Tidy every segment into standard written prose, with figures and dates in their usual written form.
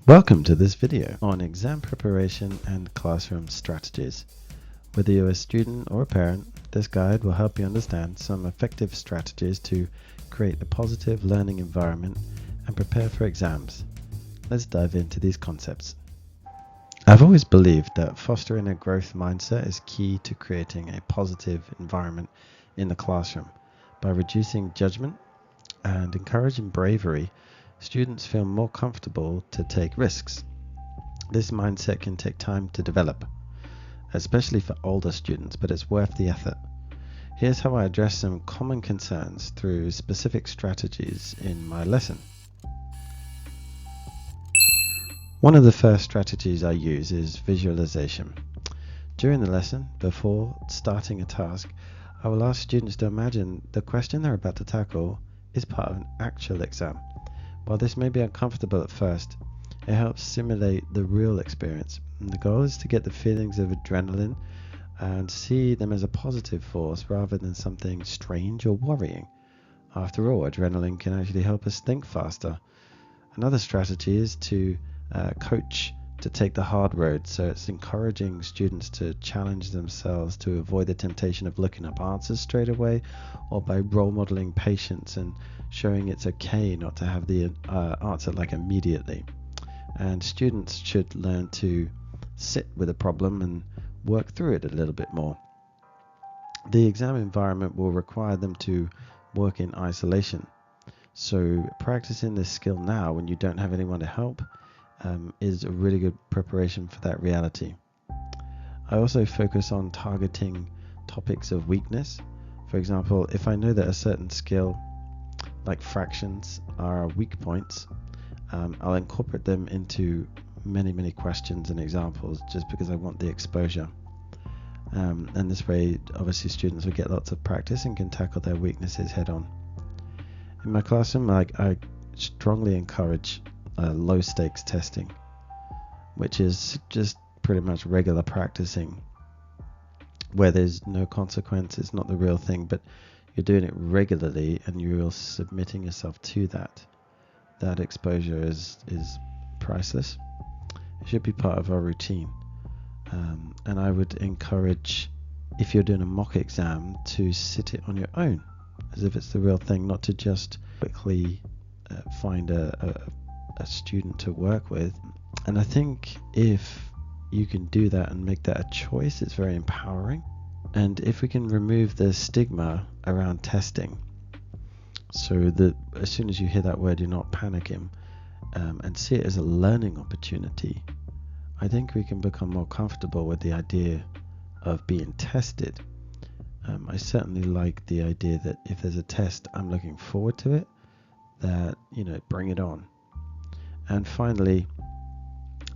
Welcome to this video on exam preparation and classroom strategies. Whether you're a student or a parent, this guide will help you understand some effective strategies to create a positive learning environment and prepare for exams. Let's dive into these concepts. I've always believed that fostering a growth mindset is key to creating a positive environment in the classroom. By reducing judgment and encouraging bravery, students feel more comfortable to take risks. This mindset can take time to develop, especially for older students, but it's worth the effort. Here's how I address some common concerns through specific strategies in my lesson. One of the first strategies I use is visualization. During the lesson, before starting a task, I will ask students to imagine the question they're about to tackle is part of an actual exam. While this may be uncomfortable at first, it helps simulate the real experience. And the goal is to get the feelings of adrenaline and see them as a positive force rather than something strange or worrying. After all, adrenaline can actually help us think faster. Another strategy is to coach to take the hard road, so it's encouraging students to challenge themselves to avoid the temptation of looking up answers straight away, or by role modeling patience and showing it's okay not to have the answer like immediately. And students should learn to sit with a problem and work through it a little bit more. The exam environment will require them to work in isolation, so practicing this skill now when you don't have anyone to help is a really good preparation for that reality. I also focus on targeting topics of weakness. For example, if I know that a certain skill, like fractions, are weak points, I'll incorporate them into many questions and examples just because I want the exposure. And this way, obviously, students will get lots of practice and can tackle their weaknesses head on. In my classroom, I strongly encourage low stakes testing, which is just pretty much regular practicing where there's no consequence. It's not the real thing, but you're doing it regularly and you're submitting yourself to that exposure is priceless. It should be part of our routine, and I would encourage, if you're doing a mock exam, to sit it on your own as if it's the real thing, not to just quickly find a student to work with. And I think if you can do that and make that a choice, it's very empowering. And if we can remove the stigma around testing, so that as soon as you hear that word, you're not panicking, and see it as a learning opportunity, I think we can become more comfortable with the idea of being tested. I certainly like the idea that if there's a test, I'm looking forward to it, that, bring it on. And finally,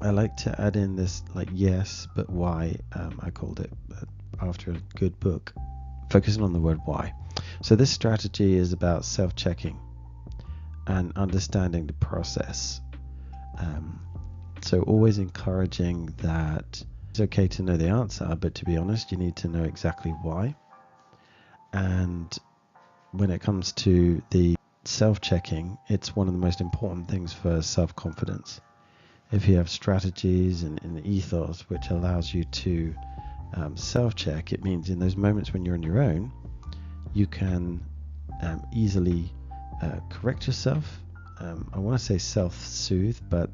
I like to add in this yes, but why. I called it, after a good book, focusing on the word why. So this strategy is about self-checking and understanding the process. So always encouraging that it's okay to know the answer, but to be honest, you need to know exactly why. And when it comes to the self-checking, it's one of the most important things for self-confidence. If you have strategies and an ethos which allows you to self-check, it means in those moments when you're on your own, you can easily correct yourself. I want to say self-soothe, but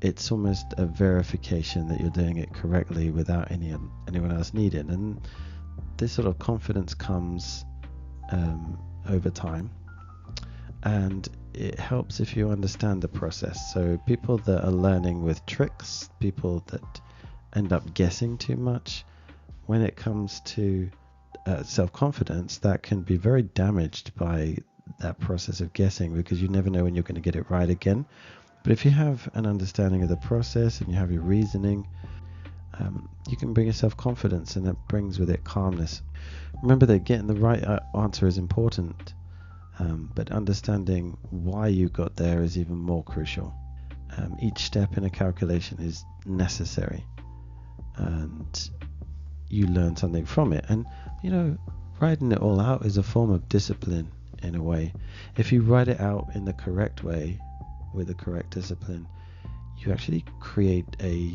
it's almost a verification that you're doing it correctly without anyone else needed. And this sort of confidence comes over time. And it helps if you understand the process. So people that are learning with tricks, people that end up guessing too much, when it comes to self-confidence, that can be very damaged by that process of guessing, because you never know when you're going to get it right again. But if you have an understanding of the process and you have your reasoning, you can bring yourself confidence, and that brings with it calmness. Remember that getting the right answer is important, but understanding why you got there is even more crucial. Each step in a calculation is necessary, and you learn something from it. And writing it all out is a form of discipline in a way. If you write it out in the correct way with the correct discipline, you actually create a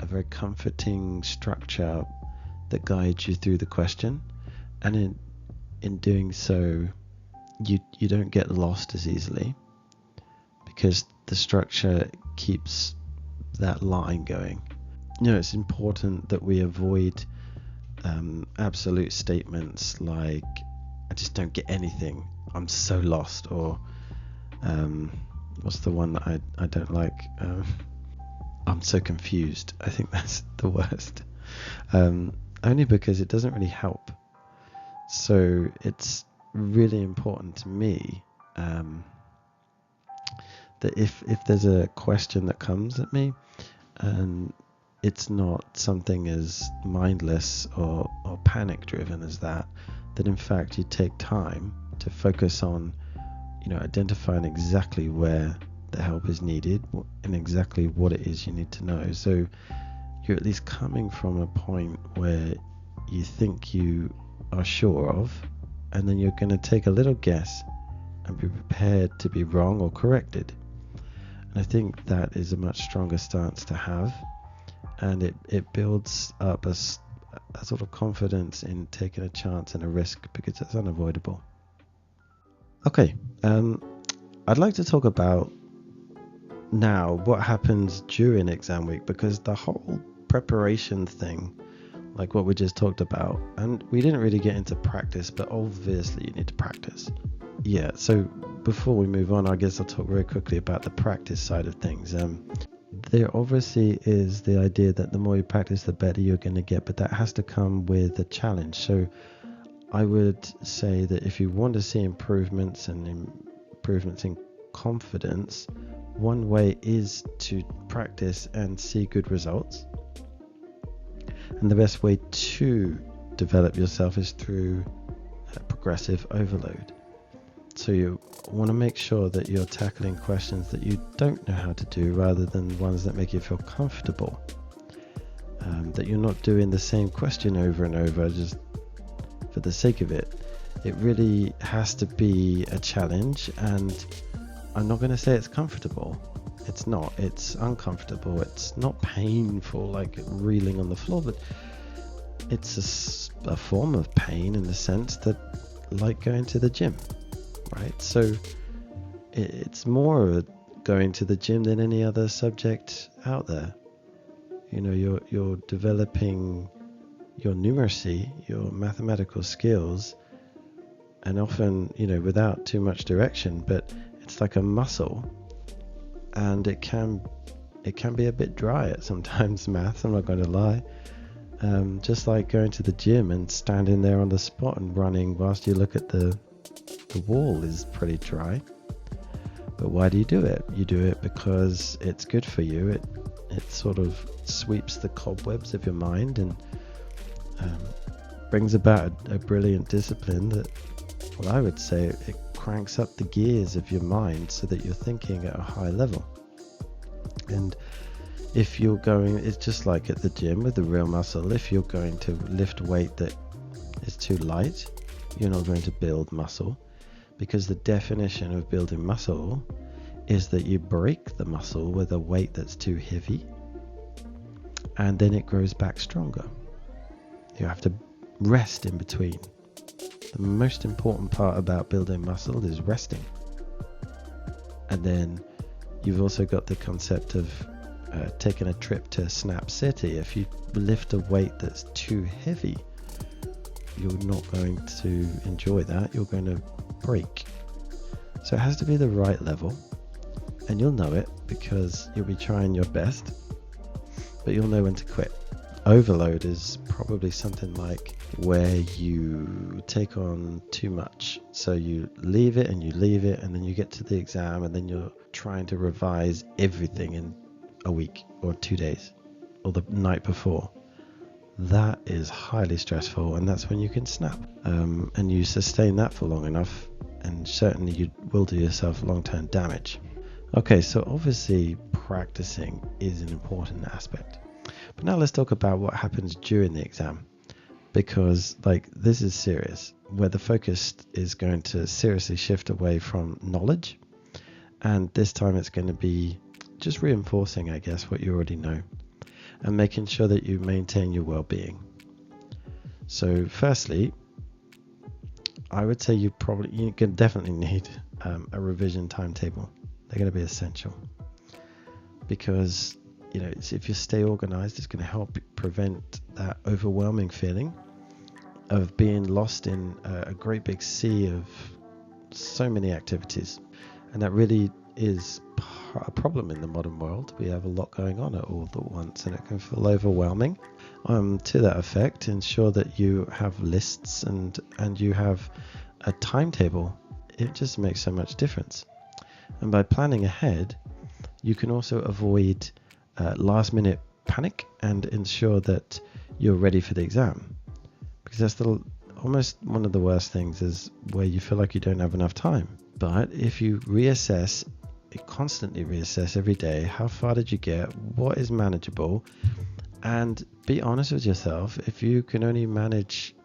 very comforting structure that guides you through the question, and in doing so, you don't get lost as easily because the structure keeps that line going. It's important that we avoid absolute statements like, I just don't get anything, I'm so lost, or what's the one that I don't like? I'm so confused. I think that's the worst. Only because it doesn't really help. So it's really important to me that if there's a question that comes at me and it's not something as mindless or panic driven as that in fact you take time to focus on identifying exactly where the help is needed and exactly what it is you need to know. So you're at least coming from a point where you think you are sure of, and then you're going to take a little guess and be prepared to be wrong or corrected. And I think that is a much stronger stance to have, and it builds up a sort of confidence in taking a chance and a risk because it's unavoidable. Okay, I'd like to talk about now what happens during exam week, because the whole preparation thing, like what we just talked about, and we didn't really get into practice, but obviously you need to practice. Yeah, so before we move on, I guess I'll talk very quickly about the practice side of things. There obviously is the idea that the more you practice, the better you're going to get, but that has to come with a challenge. So I would say that if you want to see improvements in confidence, one way is to practice and see good results. And the best way to develop yourself is through progressive overload. So you want to make sure that you're tackling questions that you don't know how to do rather than ones that make you feel comfortable. That you're not doing the same question over and over just for the sake of it. It really has to be a challenge, and I'm not going to say it's comfortable. It's not. It's uncomfortable. It's not painful like reeling on the floor, but it's a form of pain in the sense that, like going to the gym, right? So it's more of going to the gym than any other subject out there. You're developing your numeracy, your mathematical skills, and often, without too much direction, but it's like a muscle, and it can be a bit dry at sometimes, maths, I'm not going to lie. Just like going to the gym and standing there on the spot and running whilst you look at the wall is pretty dry. But why do you do it? You do it because it's good for you. It sort of sweeps the cobwebs of your mind and brings about a brilliant discipline that, well, I would say it cranks up the gears of your mind so that you're thinking at a high level. And if you're going, it's just like at the gym with the real muscle. If you're going to lift weight that is too light, you're not going to build muscle, because the definition of building muscle is that you break the muscle with a weight that's too heavy, and then it grows back stronger. You have to rest in between. The most important part about building muscle is resting. And then you've also got the concept of taking a trip to Snap City. If you lift a weight that's too heavy, you're not going to enjoy that. You're going to break. So it has to be the right level, and you'll know it because you'll be trying your best, but you'll know when to quit. Overload is probably something like where you take on too much. So you leave it and you leave it, and then you get to the exam, and then you're trying to revise everything in a week or 2 days or the night before. That is highly stressful, and that's when you can snap. And you sustain that for long enough, and certainly you will do yourself long-term damage. Okay, so obviously practicing is an important aspect. But now let's talk about what happens during the exam, because this is serious, where the focus is going to seriously shift away from knowledge, and this time it's going to be just reinforcing, I guess, what you already know and making sure that you maintain your well-being. So firstly, I would say you can definitely need a revision timetable. They're going to be essential because, if you stay organized, it's going to help prevent that overwhelming feeling of being lost in a great big sea of so many activities. And that really is a problem in the modern world. We have a lot going on all at once, and it can feel overwhelming. To that effect, ensure that you have lists and you have a timetable. It just makes so much difference. And by planning ahead, you can also avoid last minute panic and ensure that you're ready for the exam. Because that's almost one of the worst things, is where you feel like you don't have enough time. But if you constantly reassess every day, how far did you get, what is manageable, and be honest with yourself. If you can only manage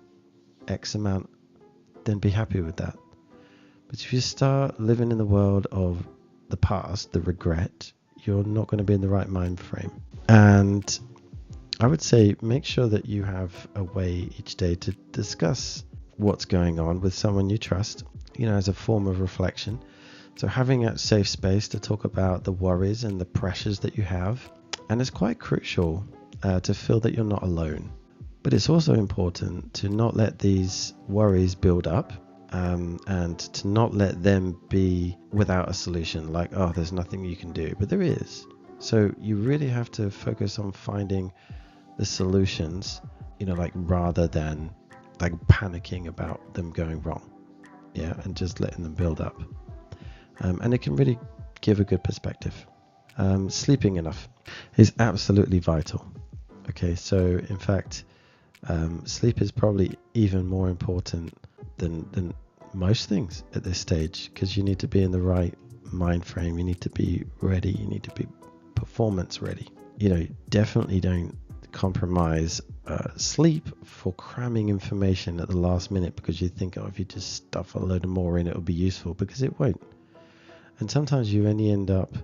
X amount, then be happy with that. But if you start living in the world of the past, the regret, you're not going to be in the right mind frame. And I would say make sure that you have a way each day to discuss what's going on with someone you trust, as a form of reflection. So having a safe space to talk about the worries and the pressures that you have. And it's quite crucial to feel that you're not alone. But it's also important to not let these worries build up and to not let them be without a solution, like, oh, there's nothing you can do. But there is. So you really have to focus on finding the solutions, rather than like panicking about them going wrong. Yeah, and just letting them build up. And it can really give a good perspective. Sleeping enough is absolutely vital. Okay, so in fact, sleep is probably even more important than most things at this stage, because you need to be in the right mind frame. You need to be ready. You need to be performance ready. Definitely don't compromise sleep for cramming information at the last minute because you think, if you just stuff a load more in, it'll be useful, because it won't. And sometimes you only end up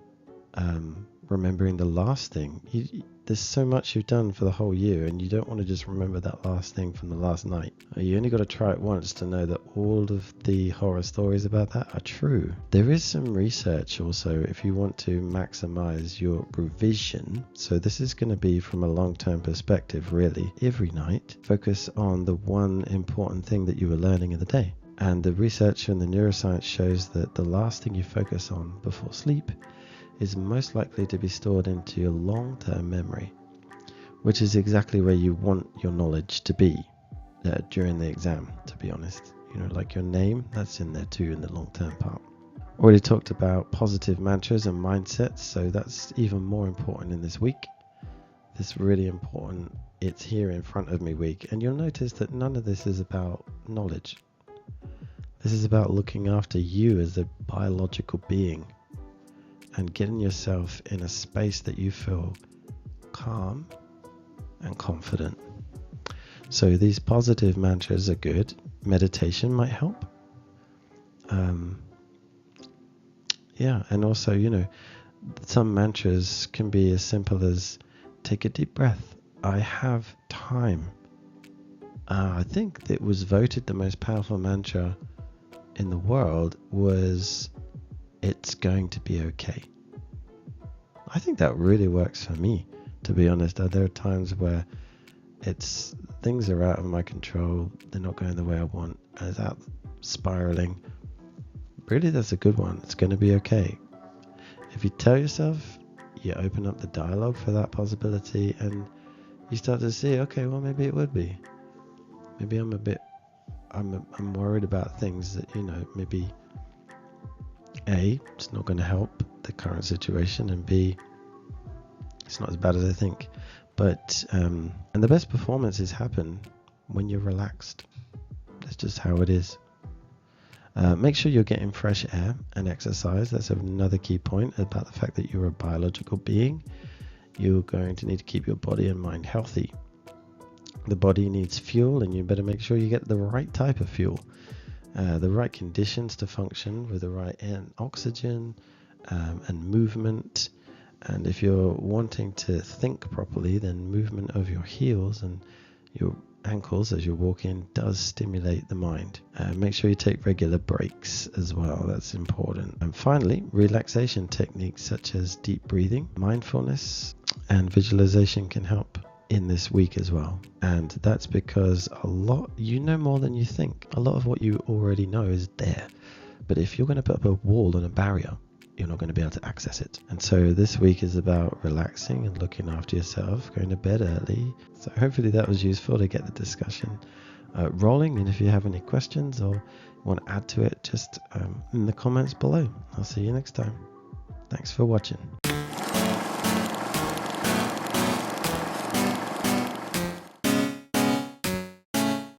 remembering the last thing. There's so much you've done for the whole year, and you don't want to just remember that last thing from the last night. You only got to try it once to know that all of the horror stories about that are true. There is some research also if you want to maximize your revision. So this is going to be from a long-term perspective, really. Every night, focus on the one important thing that you were learning in the day. And the research and the neuroscience shows that the last thing you focus on before sleep is most likely to be stored into your long-term memory, which is exactly where you want your knowledge to be during the exam, to be honest. Like your name, that's in there too in the long-term part. Already talked about positive mantras and mindsets, so that's even more important in this week. This really important, it's here in front of me week. And you'll notice that none of this is about knowledge. This is about looking after you as a biological being and getting yourself in a space that you feel calm and confident. So these positive mantras are good. Meditation might help. And also, some mantras can be as simple as take a deep breath. I have time. I think it was voted the most powerful mantra in the world was it's going to be okay. I think that really works for me, to be honest. There are times where things are out of my control, they're not going the way I want, and it's out spiraling. Really, that's a good one. It's going to be okay. If you tell yourself, you open up the dialogue for that possibility, and you start to see, okay, well, maybe it would be. Maybe I'm worried about things that, maybe A, it's not going to help the current situation, and B, it's not as bad as I think. But and the best performances happen when you're relaxed. That's just how it is. Make sure you're getting fresh air and exercise. That's another key point about the fact that you're a biological being. You're going to need to keep your body and mind healthy. The body needs fuel, and you better make sure you get the right type of fuel, the right conditions to function with the right oxygen and movement And if you're wanting to think properly, then movement of your heels and your ankles as you're walking does stimulate the mind. Make sure you take regular breaks as well. That's important. And finally, relaxation techniques such as deep breathing, mindfulness, and visualization can help in this week as well. And that's because you know more than you think. A lot of what you already know is there. But if you're going to put up a wall and a barrier, you're not going to be able to access it. And so this week is about relaxing and looking after yourself, going to bed early. So hopefully that was useful to get the discussion rolling. And if you have any questions or want to add to it, just in the comments below. I'll see you next time. Thanks for watching.